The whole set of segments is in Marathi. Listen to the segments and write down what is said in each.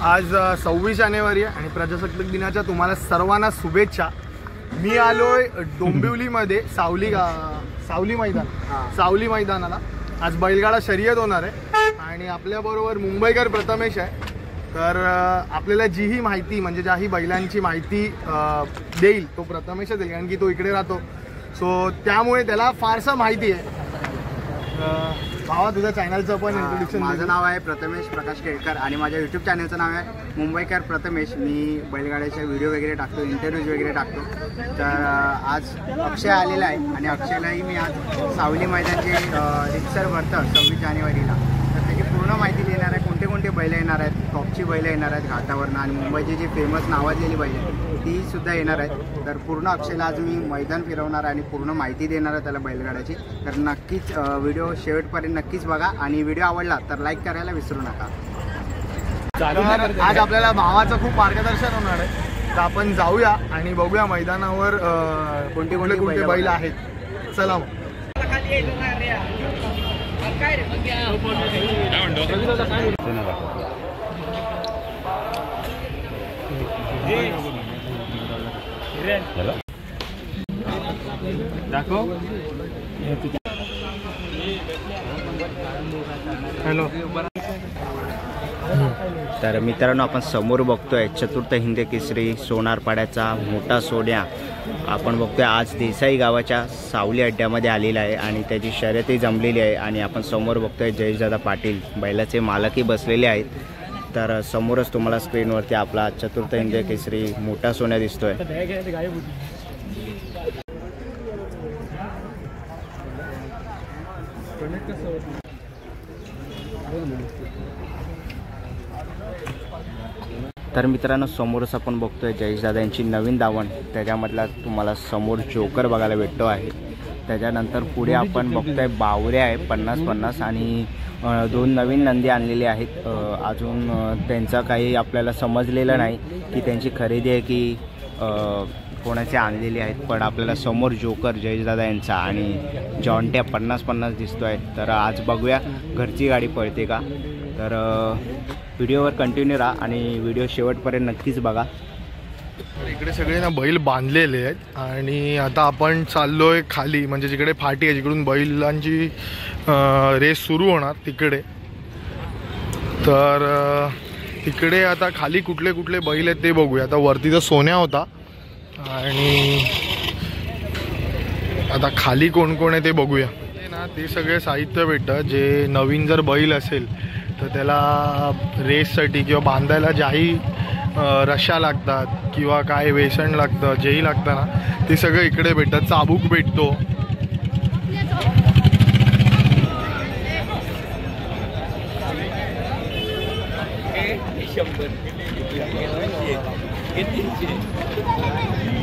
आज 26 जानेवारी आहे आणि प्रजासत्ताक दिनाच्या तुम्हाला सर्वांना शुभेच्छा। मी आलोय डोंबिवलीमध्ये सावली मैदानाला। आज बैलगाडा शर्यत होणार आहे आणि आपल्याबरोबर मुंबईकर प्रथमेश आहे। तर आपल्याला जीही माहिती म्हणजे ज्याही बैलांची माहिती देईल तो प्रथमेश देईल, कारण की तो इकडे राहतो, सो त्यामुळे त्याला फारसा माहिती आहे। भावा तुझ्या चॅनलचं पण इंट्रोडक्शन। माझं नाव आहे प्रथमेश प्रकाश केळकर आणि माझ्या यूट्यूब चॅनलचं नाव आहे मुंबईकर प्रथमेश। मी बैलगाड्याचे व्हिडिओ वगैरे टाकतो, इंटरव्ह्यूज वगैरे टाकतो। तर आज अक्षय आलेला आहे आणि अक्षयलाही मी आज सावली मैदानचे रितसर भरतं 26 जानेवारीला, तर त्याची पूर्ण माहिती देणार आहे। कोणते कोणते बैल येणार आहेत, टॉपची बैल येणार आहेत घाटावरनं, आणि मुंबईची जी फेमस नावाजलेली बैल आहेत ती सुद्धा येणार आहेत। तर पूर्ण अक्षयला आज मी मैदान फिरवणार आणि पूर्ण माहिती देणार आहे त्याला बैलगाड्याची। तर नक्कीच व्हिडिओ शेवटपर्यंत नक्कीच बघा आणि व्हिडिओ आवडला तर लाईक करायला विसरू नका। आज आपल्याला भावाचं खूप मार्गदर्शन होणार आहे, तर आपण जाऊया आणि बघूया मैदानावर कोणते कोणते बैल आहेत। चला दाखव। हॅलो। तर मित्रांनो, आपण समोर बघतोय चतुर्थ हिंद केसरी सोनारपाड्याचा मोठा सोन्या आपण बघतोय आज देसाई गावाच्या सावली अड्ड्यामध्ये आलेला आहे आणि त्याची शर्यतही जमलेली आहे। आणि आपण समोर बघतोय जयेशदादा पाटील बैलाचे मालकही बसलेले आहेत। तर समोरच तुम्हाला स्क्रीनवरती आपला चतुर्थ हिंद केसरी मोठा सोन्या दिसतोय। तर मित्रांनो, समोरच आपण बघतोय जयेशदादा यांची नवीन दावण, त्याच्यामधला तुम्हाला समोर जोकर बघायला भेटतो आहे। त्याच्यानंतर पुढे आपण बघतोय बावरे आहे 50-50 आणि 2 नवीन नंदी आणलेले आहेत। अजून त्यांचा काही आपल्याला समजलेलं नाही की त्यांची खरेदी आहे की कोणाचे आणलेली आहेत, पण आपल्याला समोर जोकर जयेशदादा यांचा आणि जॉन्ट्या 50-50 दिसतो आहे। तर आज बघूया घरची गाडी पळते का। तर व्हिडिओवर कंटिन्यू राहा आणि व्हिडिओ शेवटपर्यंत नक्कीच बघा। इकडे सगळे ना बैल बांधलेले आहेत आणि आता आपण चाललोय खाली, म्हणजे जिकडे फाटी आहे जिकडून बैलांची रेस सुरू होणार तिकडे। तर तिकडे आता खाली कुठले कुठले बैल आहेत ते बघूया। आता वरती तर सोन्या होता आणि आता खाली कोण कोण आहे ते बघूया ना। ते सगळे साहित्य भेटतं, जे नवीन जर बैल असेल तर त्याला रेससाठी किंवा बांधायला ज्याही रशा लागतात किंवा काय वेसण लागतं, जेही लागतं ना ते सगळं इकडे भेटतं। चाबूक भेटतो,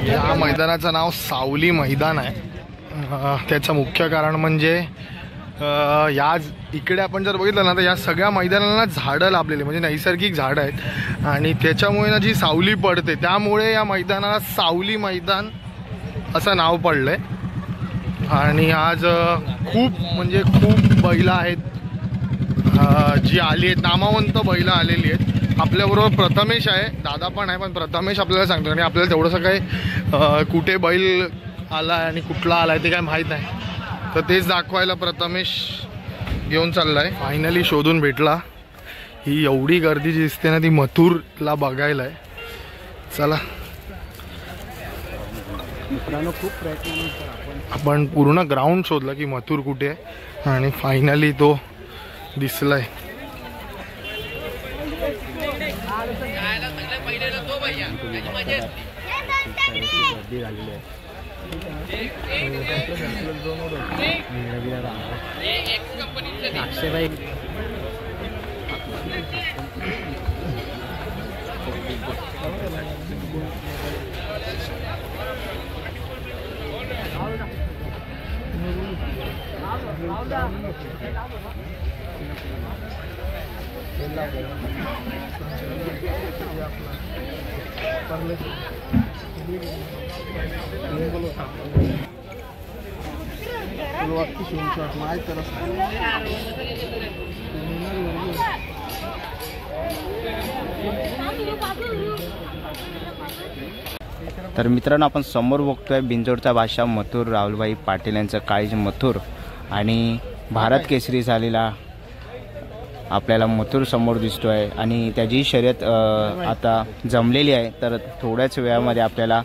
या मैदानाचं नाव सावली मैदान आहे। त्याचं मुख्य कारण म्हणजे या इकडे आपण जर बघितलं ना तर या सगळ्या मैदानाला झाडं लाभलेली, म्हणजे नैसर्गिक झाडं आहेत आणि त्याच्यामुळे ना जी सावली पडते त्यामुळे या मैदानाला सावली मैदान असं नाव पडलं आहे। आणि आज खूप म्हणजे खूप बैलं आहेत जी आली आहेत, नामवंत बैलं आलेली आहेत। आपल्याबरोबर प्रथमेश आहे, दादा पण आहे, पण प्रथमेश आपल्याला सांगतो आणि आपल्याला तेवढंसं काही कुठे बैल आला आहे आणि कुठला आला आहे ते काय माहीत नाही, तर तेच दाखवायला प्रथमेश घेऊन चालला आहे। फायनली शोधून भेटला। ही एवढी गर्दी जी दिसते ना ती मथुरला बघायला आहे। चला मित्रांनो, खूप प्रयत्न आपण पूर्ण ग्राउंड शोधला की मथुर कुठे आहे आणि फायनली तो दिसलाय। अक्षयभाई तर मित्रांनो, आपण समोर बघतोय बिंजोडचा बादशाह मथुर राहुलभाई पाटील यांचं काळीज मथुर आणि भारत केसरी झालेला आपल्याला मथुर समोर दिसतोय आणि त्याची शर्यत आता जमलेली आहे. तर थोड्याच वेळामध्ये आपल्याला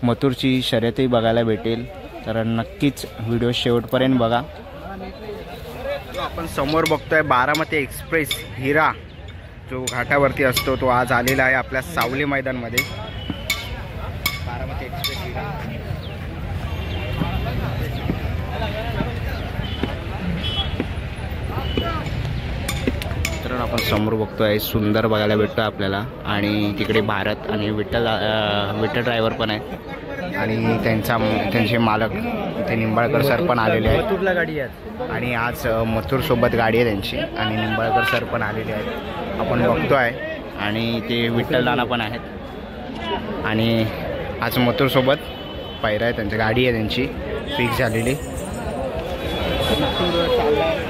मथुरची शर्यतही बघायला भेटेल. तर नक्कीच व्हिडिओ शेवटपर्यंत बघा. आपण समोर बघतोय बारामती एक्सप्रेस हिरा जो घाटावरती असतो तो आज आलेला आहे आपल्या सावली मैदानमध्ये. बारामती एक्सप्रेस हिरा तर आपण समोर बघतोय सुंदर बघायला भेटतो आपल्याला आणि तिकडे भारत आणि विठ्ठल ड्रायव्हर पण आहे आणि त्यांचे मालक ते निंबाळकर सर पण आलेले आहेत. मथुरला गाडी आहे आणि आज मथुर सोबत गाडी आहे त्यांची आणि निंबाळकर सर पण आलेले आहेत आपण बघतोय आणि ते विठ्ठल दादा पण आहेत आणि आज मथुर सोबत पायरा आहे त्यांची गाडी आहे त्यांची फिक्स झालेली.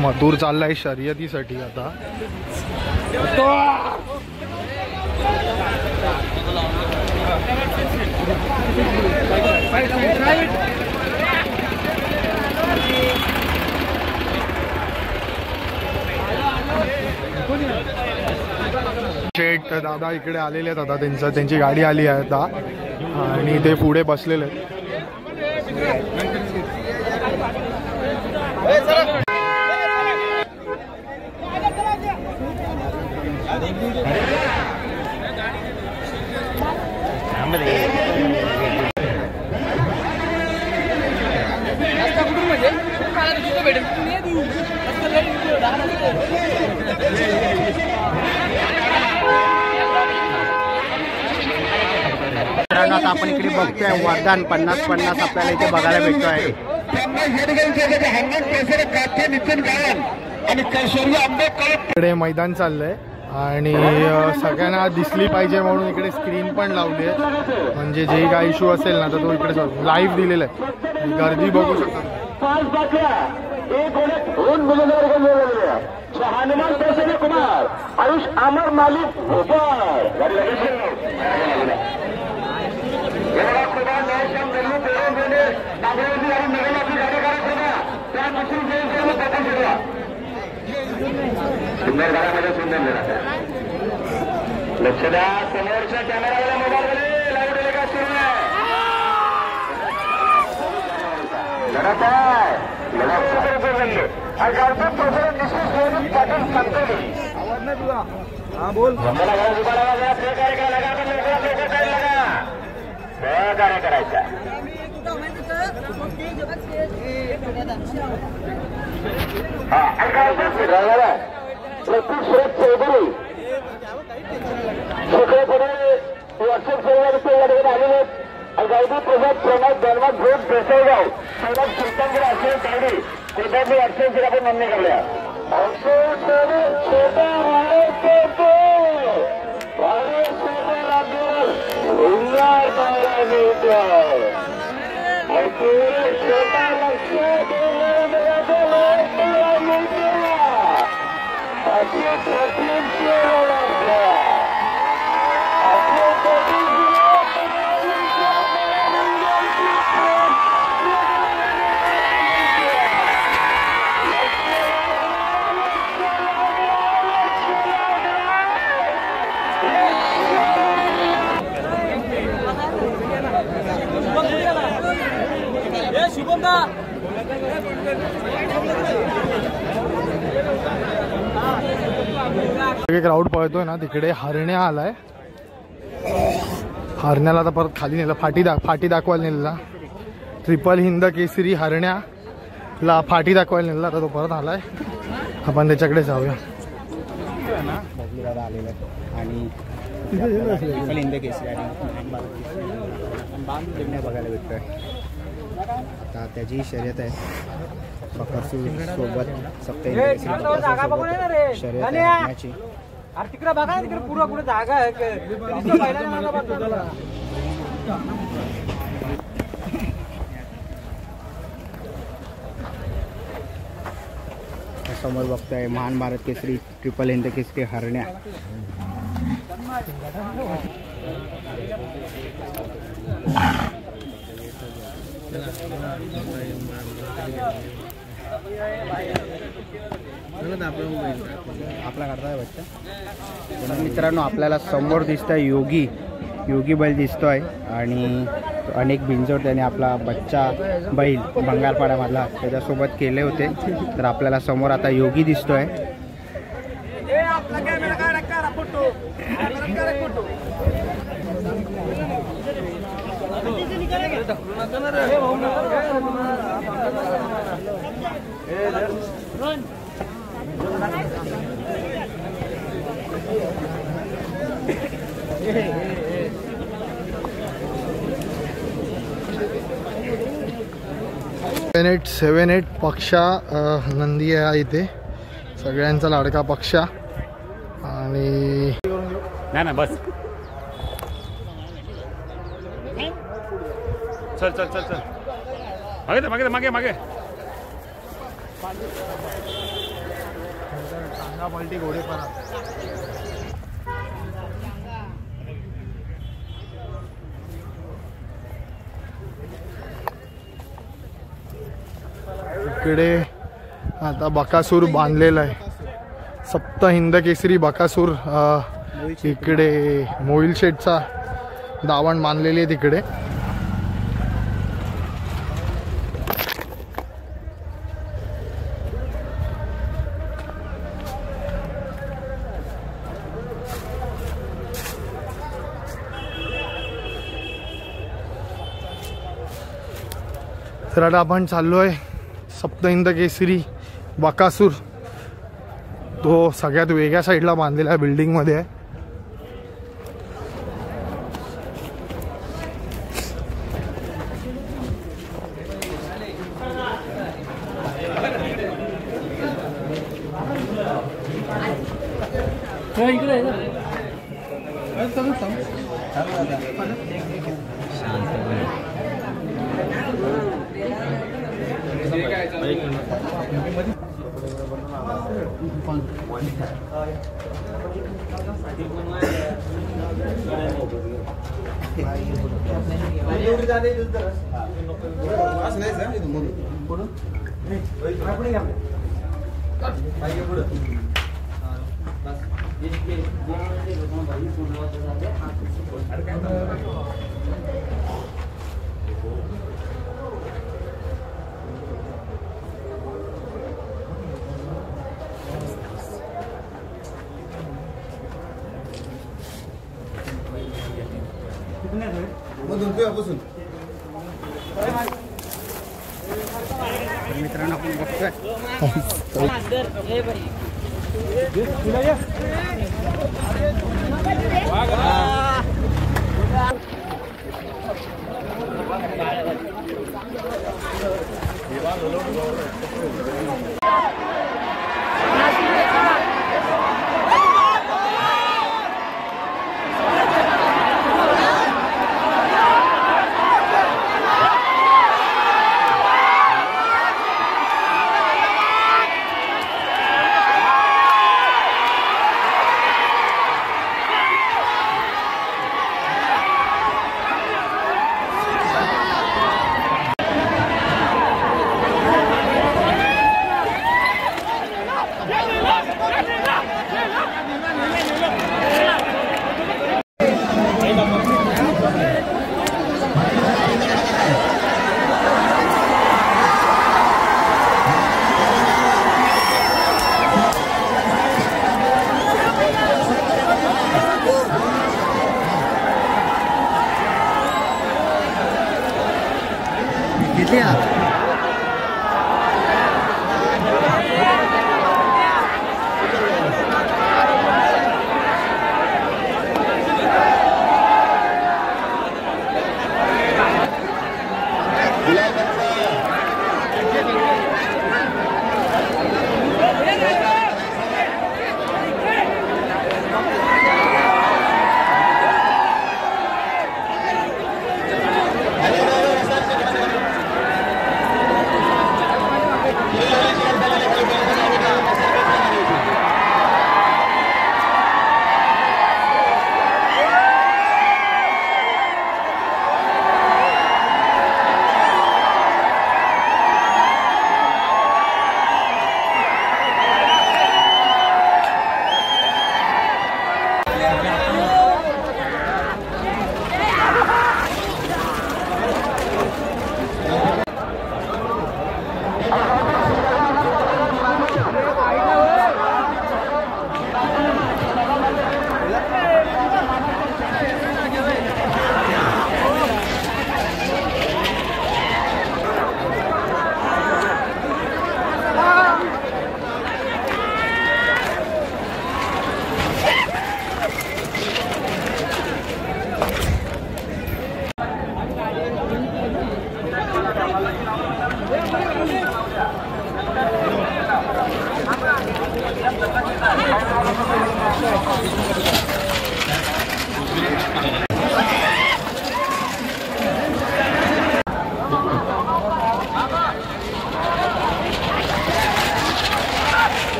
मथुर चाललाय शर्यतीसाठी आता. शेठ दादा इकडे आलेले आहेत आता. त्यांची गाडी आली आहे आता आणि ते पुढे बसलेले आहेत. आता आपण इकडे बघतोय वरदान 50-50 आपल्याला इथे बघायला भेटतो आहे. इकडे मैदान चाललंय आणि सगळ्यांना दिसली पाहिजे म्हणून इकडे स्क्रीन पण लावली आहे. म्हणजे जे काय इश्यू असेल ना तर तो इकडे लाईव्ह दिलेला आहे. गर्दी बघू शकता. हनुमान कुमार आयुष अमर मालिक लक्ष द्या. समोरच्या कॅमेराला मोबाईलमध्ये लाईव्ह टेलिकास्ट सुरू आहे. लढत आहे. बोल सहकार्य करायचा. प्रतीक शरद चौधरी शेकडे व्हॉट्सअप सेवेवर आलेले आहेत. गायबी प्रसाद प्रमोद धर्मात भोग देसाईगाव सौरभ कीर्तनगिरी असेल तायडी कोणत्याही व्हॉट्सअप आपण नोंदणी करूया. क्राऊड पळतोय ना तिकडे. हरण्या आलाय. हरण्याला आता परत खाली नेलं. फाटी दाखवायला नेलेला. ट्रिपल हिंद केसरी हरण्याला फाटी दाखवायला नेलेला. आता तो परत आलाय. आपण त्याच्याकडे जाऊया. आणि ट्रिपल हिंद केसरी आणि बघायला भेटतोय. आता त्याची शर्यत आहे बकासूर सोबत सप्ताह शर्यत तिकडे बघा तिकडे पुढं पुढे जागा आहे. समोर बघतोय महान भारत केसरी ट्रिपल हिंद केसरी हरण्या आपला काढताय बच्चा. तर मित्रांनो आपल्याला समोर दिसतंय योगी बैल दिसतोय आणि अनेक बिंजोड त्याने आपला बच्चा बैल भंगारपाड्यामधला त्याच्यासोबत केले होते. तर आपल्याला समोर आता योगी दिसतोय. सेवन एट पक्षा नंदी आहे इथे, सगळ्यांचा लाडका पक्षा. आणि नाही बस चल चल चल चल मागे मागे मागे मागे टांगा पलटी घोडेपणा. इकडे आता बकासूर बांधलेला आहे, सप्त हिंद केसरी बकासूर. इकडे मोहिल शेठचा दावण बांधलेली आहे तिकडे. तर आता आपण चाललो आहे सप्तहिंद केसरी बकासूर. तो सगळ्यात वेगळ्या साईडला बांधलेला आहे, बिल्डिंगमध्ये आहे. मित्रांनो आपण बघतोय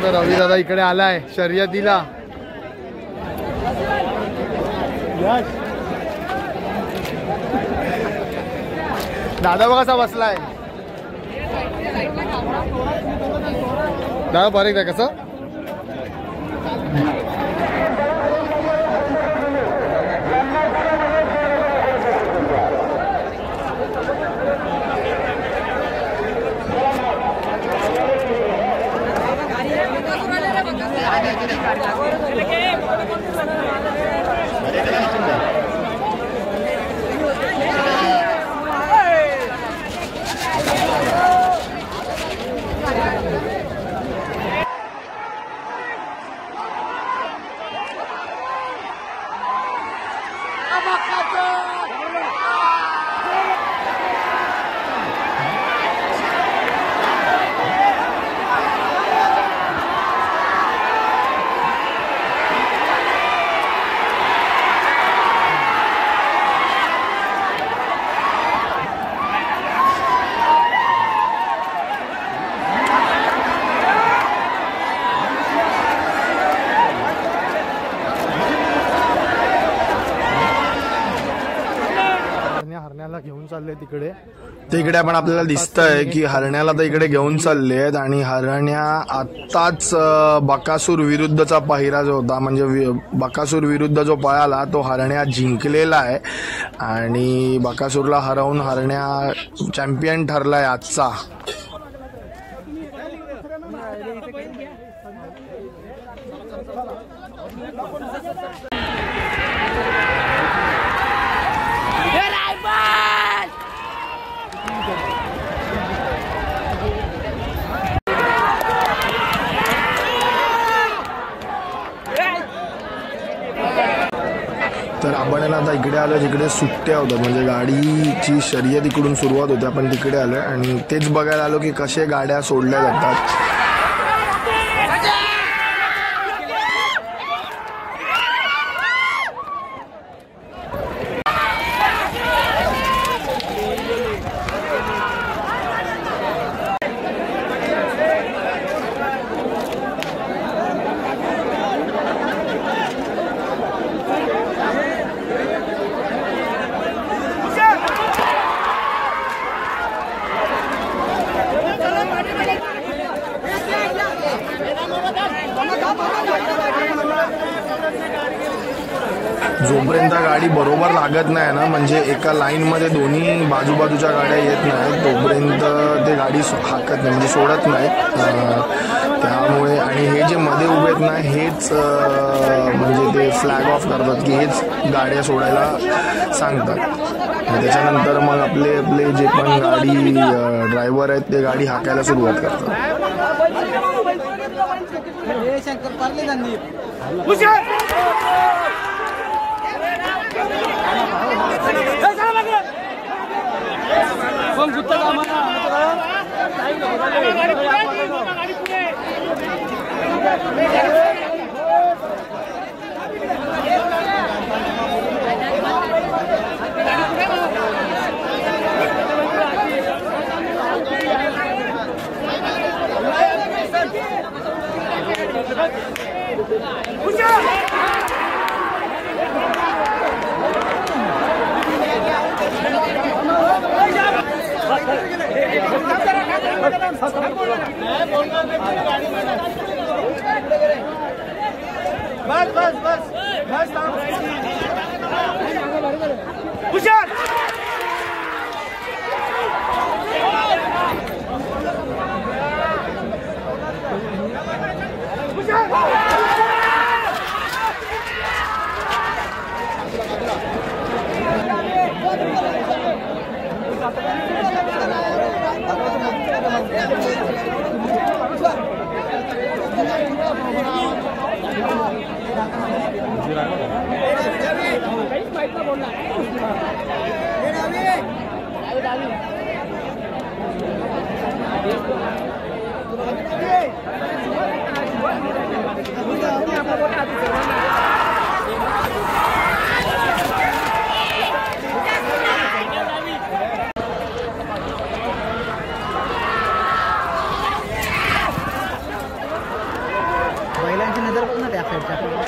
रवी दादा इकडे आलाय शर्यतीला. दादा बघा कसा बसलाय. दादा बरं आहे कसं. हरण्याला घेऊन चालले तिकडे. तिकडे पण आपल्याला दिसतंय की हरण्याला तर इकडे घेऊन चालले आहेत. आणि हरण्या आत्ताच बकासूर विरुद्धचा पहिरा जो होता म्हणजे बकासूर विरुद्ध जो पळाला तो हरण्या जिंकलेला आहे. आणि बकासूरला हरवून हरण्या चॅम्पियन ठरलाय आजचा. तर आपण आता इकडे आलो जिकडे सुट्ट्या होत्या म्हणजे गाडीची शर्यत इकडून सुरुवात होते. आपण तिकडे आलो आणि तेच बघायला आलो की कसे गाड्या सोडल्या जातात. जोपर्यंत गाडी बरोबर लागत नाही ना म्हणजे एका लाईनमध्ये दोन्ही बाजूबाजूच्या गाड्या येत नाहीत तोपर्यंत ते गाडी हाकत नाही म्हणजे सोडत नाहीत. त्यामुळे आणि हे जे मध्ये उभे आहेत ना हेच म्हणजे ते फ्लॅग ऑफ करतात की हेच गाड्या सोडायला सांगतात. त्याच्यानंतर मग आपले जे पण गाडी ड्रायव्हर आहेत ते गाडी हाकायला सुरुवात करतात. त्याच्यात